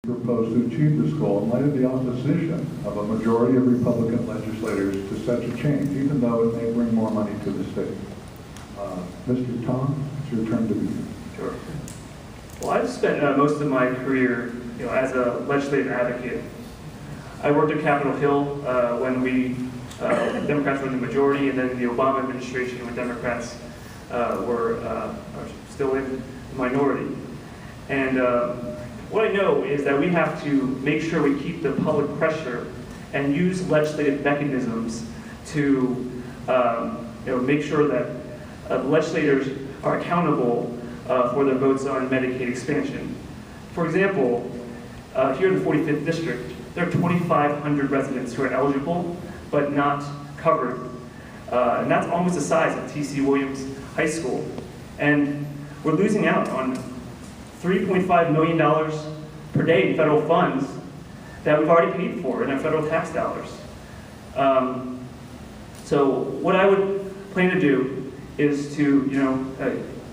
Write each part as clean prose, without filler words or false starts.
proposed to achieve this goal in light of the opposition of a majority of Republican legislators to such a change, even though it may bring more money to the state? Mr. Tom, it's your turn to begin. Sure. Well, I've spent most of my career, as a legislative advocate. I worked at Capitol Hill when Democrats were in the majority, and then the Obama administration, when Democrats were still in the minority. And what I know is that we have to make sure we keep the public pressure and use legislative mechanisms to make sure that legislators are accountable for their votes on Medicaid expansion. For example, here in the 45th District, there are 2,500 residents who are eligible but not covered. And that's almost the size of T.C. Williams High School. And we're losing out on $3.5 million per day in federal funds that we've already paid for in our federal tax dollars. So what I would plan to do is to,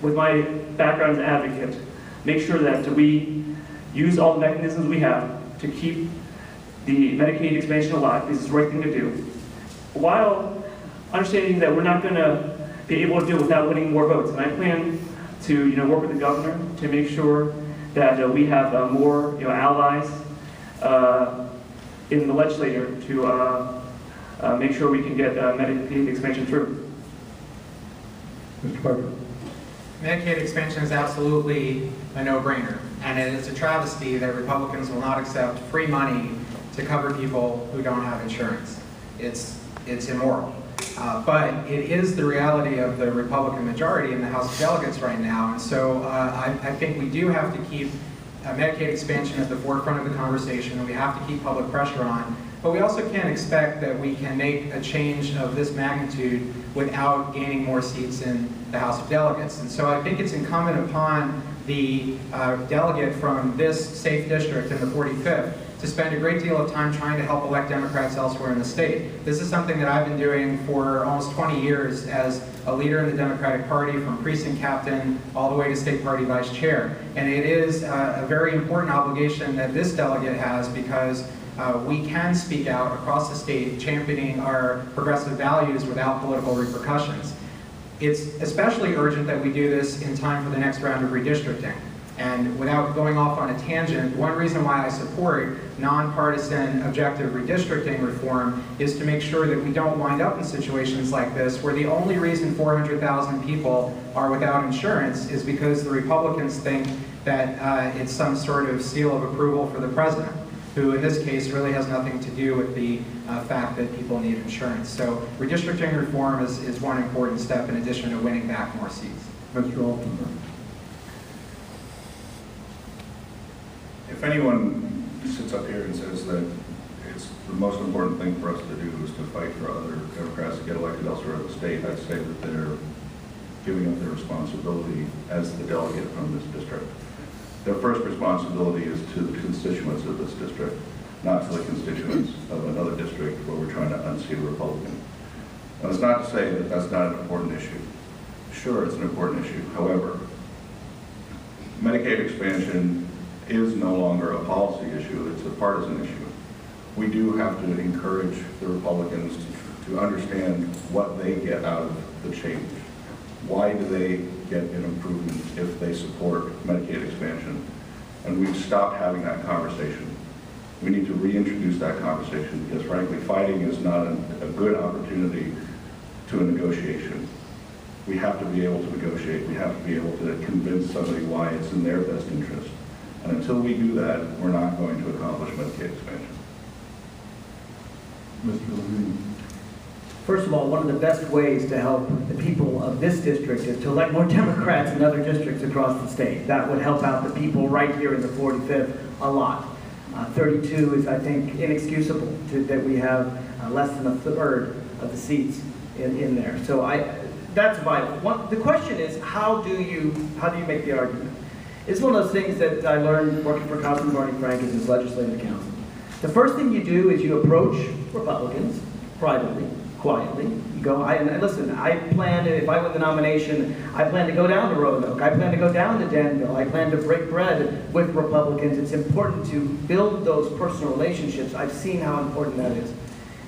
with my background as an advocate, make sure that we use all the mechanisms we have to keep the Medicaid expansion alive. This is the right thing to do, while understanding that we're not going to be able to do it without winning more votes. And I plan to work with the governor to make sure that we have more allies in the legislature to make sure we can get Medicaid expansion through. Mr. Parker. Medicaid expansion is absolutely a no-brainer, and it is a travesty that Republicans will not accept free money to cover people who don't have insurance. It's immoral. But it is the reality of the Republican majority in the House of Delegates right now, and so I think we do have to keep Medicaid expansion at the forefront of the conversation, and we have to keep public pressure on. But we also can't expect that we can make a change of this magnitude without gaining more seats in the House of Delegates. And so I think it's incumbent upon the delegate from this safe district in the 45th to spend a great deal of time trying to help elect Democrats elsewhere in the state. This is something that I've been doing for almost 20 years as a leader in the Democratic Party, from precinct captain all the way to state party vice chair. And it is a very important obligation that this delegate has, because we can speak out across the state championing our progressive values without political repercussions. It's especially urgent that we do this in time for the next round of redistricting. And without going off on a tangent, one reason why I support nonpartisan objective redistricting reform is to make sure that we don't wind up in situations like this, where the only reason 400,000 people are without insurance is because the Republicans think that it's some sort of seal of approval for the president, who in this case really has nothing to do with the fact that people need insurance. So redistricting reform is one important step in addition to winning back more seats. Mr. Altenberg. If anyone sits up here and says that it's the most important thing for us to do is to fight for other Democrats to get elected elsewhere in the state, I'd say that they're giving up their responsibility as the delegate from this district. Their first responsibility is to the constituents of this district, not to the constituents of another district where we're trying to unseat a Republican. And it's not to say that that's not an important issue. Sure, it's an important issue. However, Medicaid expansion is no longer a policy issue, it's a partisan issue. We do have to encourage the Republicans to understand what they get out of the change. Why do they get an improvement if they support Medicaid expansion? And we've stopped having that conversation. We need to reintroduce that conversation, because frankly, fighting is not a good opportunity to a negotiation. We have to be able to negotiate. We have to be able to convince somebody why it's in their best interest. And until we do that, we're not going to accomplish Medicaid expansion. Mr. Levine. First of all, one of the best ways to help the people of this district is to elect more Democrats in other districts across the state. That would help out the people right here in the 45th a lot. 32 is, I think, inexcusable that we have less than a third of the seats in there. So that's vital. The question is, how do you make the argument? It's one of those things that I learned working for Councilman Barney Frank as his legislative counsel. The first thing you do is you approach Republicans privately quietly. You go, and listen, I plan to, if I win the nomination, I plan to go down to Roanoke. I plan to go down to Danville. I plan to break bread with Republicans. It's important to build those personal relationships. I've seen how important that is.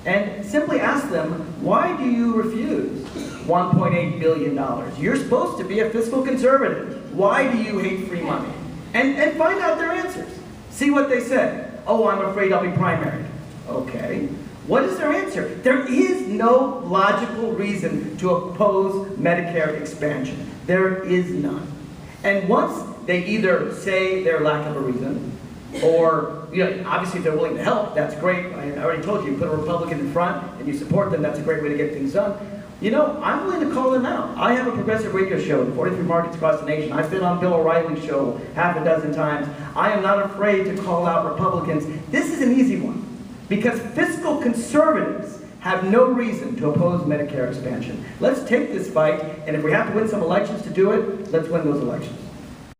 And simply ask them, why do you refuse $1.8 billion? You're supposed to be a fiscal conservative. Why do you hate free money? And find out their answers. See what they say. Oh, I'm afraid I'll be primaried. Okay. What is their answer? There is no logical reason to oppose Medicare expansion. There is none. And once they either say their lack of a reason, or, you know, obviously if they're willing to help, that's great. I already told you, put a Republican in front and you support them, that's a great way to get things done. You know, I'm willing to call them out. I have a progressive radio show in 43 markets across the nation. I've been on Bill O'Reilly's show half a dozen times. I am not afraid to call out Republicans. This is an easy one, because fiscal conservatives have no reason to oppose Medicare expansion. Let's take this fight, and if we have to win some elections to do it, let's win those elections.